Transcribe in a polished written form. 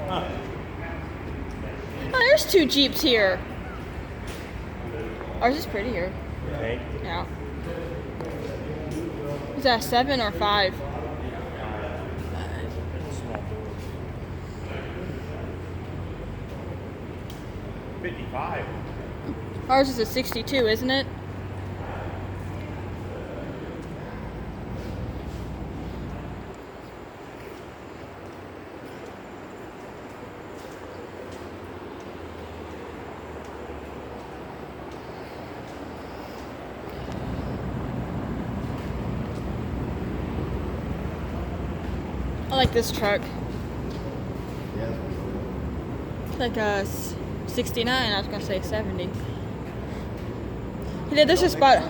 Oh, there's 2 Jeeps here. Ours is prettier. Okay. Yeah. Is that a 7 or 5? Small. 55. Ours is a 62, isn't it? I like this truck. Yeah. Like a 69, I was gonna say 70. Hey, this is spot.